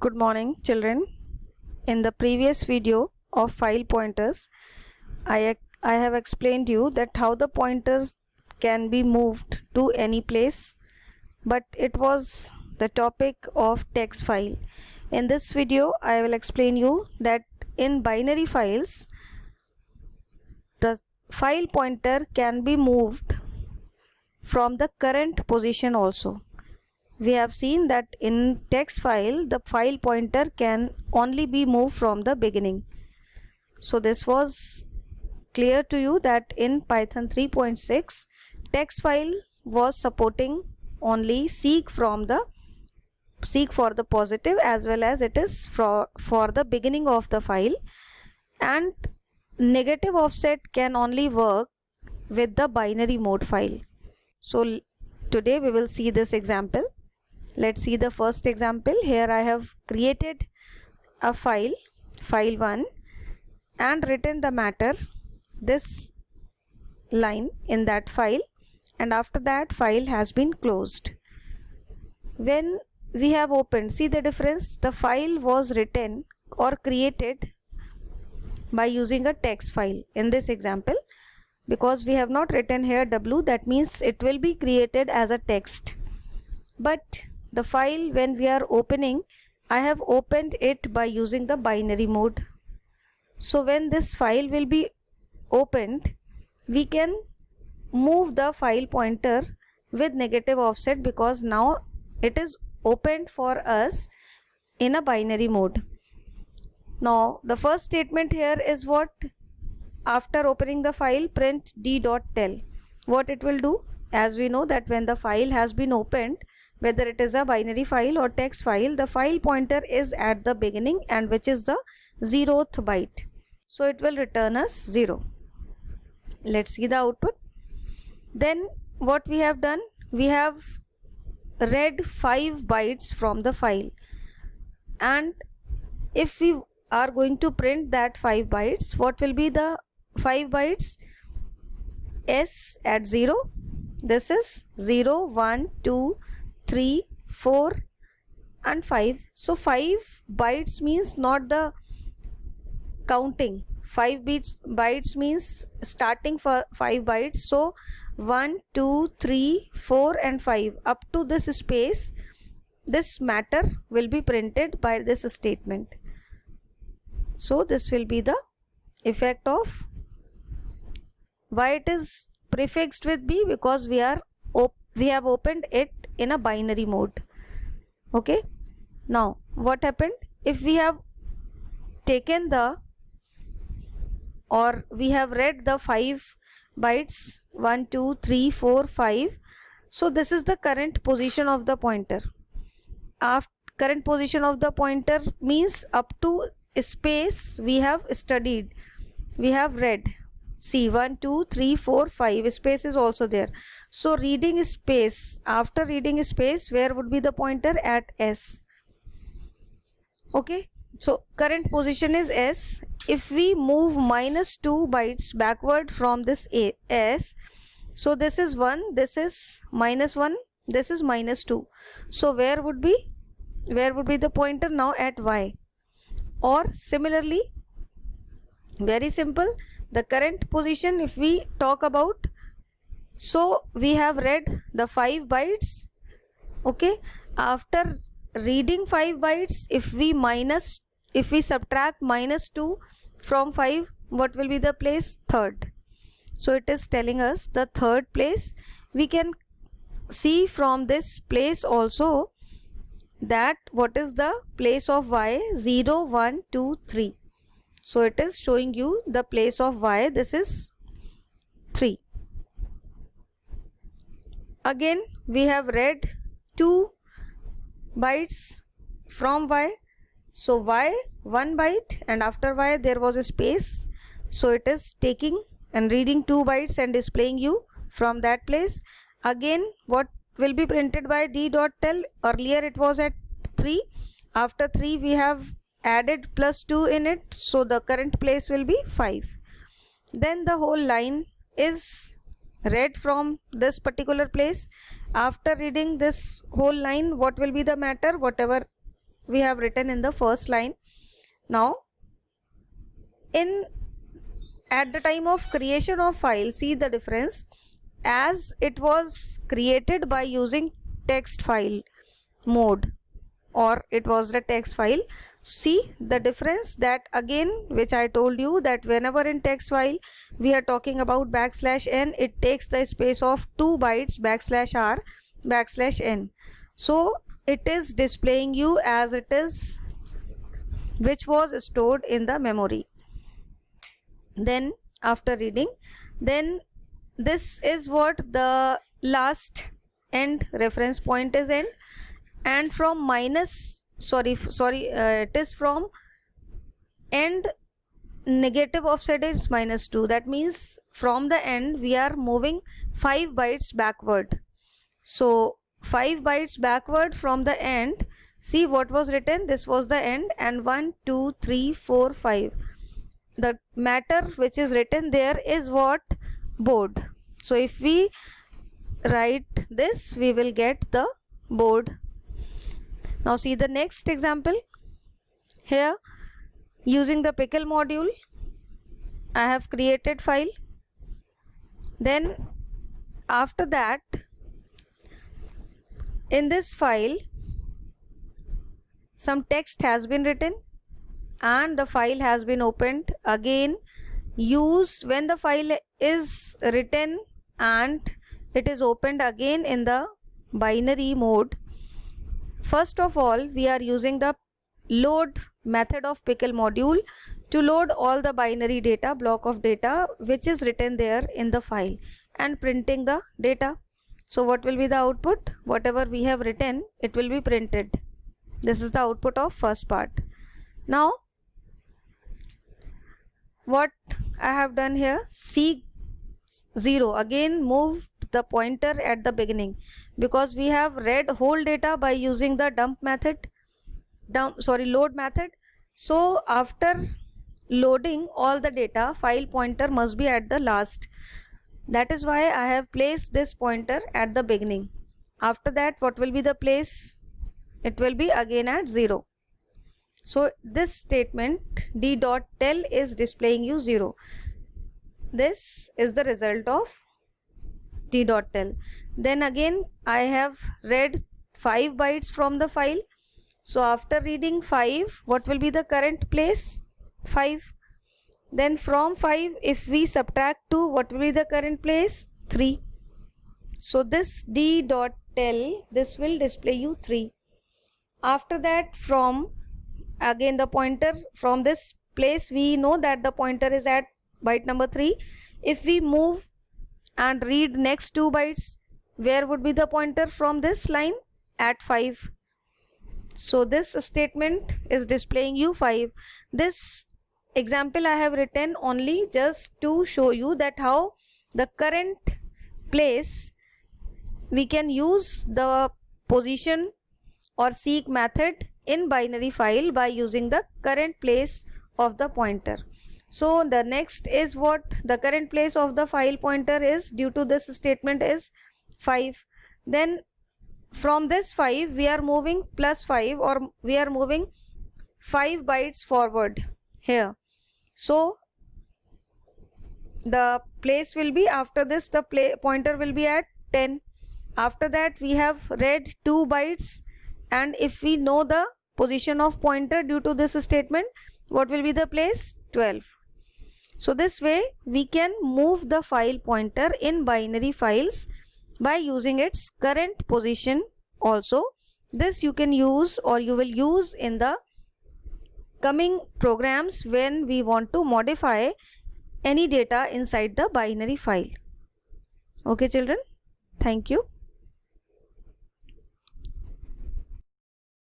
Good morning, children. In the previous video of file pointers, I have explained you that how the pointers can be moved to any place, but it was the topic of text file. In this video, I will explain you that in binary files, the file pointer can be moved from the current position also. We have seen that in text file, the file pointer can only be moved from the beginning. So this was clear to you that in Python 3.6, text file was supporting only seek for the positive as well as it is for the beginning of the file, and negative offset can only work with the binary mode file. So today we will see this example. Let's see the first example. Here I have created a file 1, and written the matter, this line in that file, and after that file has been closed. When we have opened, see the difference, the file was written or created by using a text file in this example, because we have not written here W, that means it will be created as a text. But the file, when we are opening, I have opened it by using the binary mode. So when this file will be opened, we can move the file pointer with negative offset, because now it is opened for us in a binary mode. Now the first statement here is what? After opening the file, print d.tell. What it will do? As we know that when the file has been opened, whether it is a binary file or text file, the file pointer is at the beginning, and which is the 0th byte. So it will return us 0. Let's see the output. Then what we have done, we have read 5 bytes from the file, and if we are going to print that 5 bytes, what will be the 5 bytes? S at 0, this is 0, 1, 2, 3, 4 and 5. So 5 bytes means not the counting. 5 bytes means starting for 5 bytes. So 1, 2, 3, 4 and 5, up to this space, this matter will be printed by this statement. So this will be the effect of. Why it is prefixed with B? Because we have opened it in a binary mode. Okay. Now what happened? If we have taken we have read the 5 bytes, 1, 2, 3, 4, 5. So this is the current position of the pointer. Current position of the pointer means up to space we have studied, we have read. See, 1, 2, 3, 4, 5, space is also there. So reading space, after reading space, where would be the pointer? At S. Okay, so current position is S. If we move -2 bytes backward from this S, so this is 1, this is -1, this is -2. So where would be the pointer now? At Y. Or similarly, very simple, the current position, if we talk about, so we have read the 5 bytes. Okay, after reading 5 bytes, if we subtract -2 from 5, what will be the place? Third. So it is telling us the third place. We can see from this place also that what is the place of Y? 0, 1, 2, 3. So it is showing you the place of Y. This is 3. Again we have read 2 bytes from Y. So Y, 1 byte, and after Y there was a space. So it is taking and reading 2 bytes and displaying you from that place. Again, what will be printed by d.tell? Earlier it was at 3. After 3 we have added +2 in it, so the current place will be 5. Then the whole line is read from this particular place. After reading this whole line, what will be the matter? Whatever we have written in the first line. Now at the time of creation of file, see the difference, as it was created by using text file mode, or it was the text file. See the difference, that again which I told you, that whenever in text file we are talking about \n, it takes the space of 2 bytes \r \n. So it is displaying you as it is, which was stored in the memory. Then after reading, then this is what the last end reference point is end, and from minus it is from end negative offset is -2. That means from the end we are moving 5 bytes backward. So 5 bytes backward from the end. See what was written, this was the end, and 1 2 3 4 5, the matter which is written there is what? Board. So if we write this, we will get the board. Now see the next example. Here using the pickle module, I have created file. Then after that, in this file some text has been written and the file has been opened. Again, use when the file is written and it is opened again in the binary mode. First of all, we are using the load method of pickle module to load all the binary data, block of data which is written there in the file, and printing the data. So what will be the output? Whatever we have written, it will be printed. This is the output of first part. Now what I have done here, C0, again moved the pointer at the beginning, because we have read whole data by using the load method. So after loading all the data, file pointer must be at the last. That is why I have placed this pointer at the beginning. After that, what will be the place? It will be again at 0. So this statement d.tell is displaying you 0. This is the result of d.tell. Then again I have read 5 bytes from the file. So after reading 5, what will be the current place? 5. Then from 5, if we subtract 2, what will be the current place? 3. So this d.tell, this will display you 3. After that, from again the pointer from this place, we know that the pointer is at byte number 3. If we move and read next 2 bytes, where would be the pointer from this line? At 5. So this statement is displaying you 5. This example I have written only just to show you that how the current place we can use the position or seek method in binary file by using the current place of the pointer. So the next is what the current place of the file pointer is due to this statement is 5. Then from this 5 we are moving +5, or we are moving 5 bytes forward here. So the place will be after this, the pointer will be at 10. After that we have read 2 bytes, and if we know the position of pointer due to this statement, what will be the place? 12. So this way we can move the file pointer in binary files by using its current position also. This you can use, or you will use in the coming programs when we want to modify any data inside the binary file. Okay children, thank you.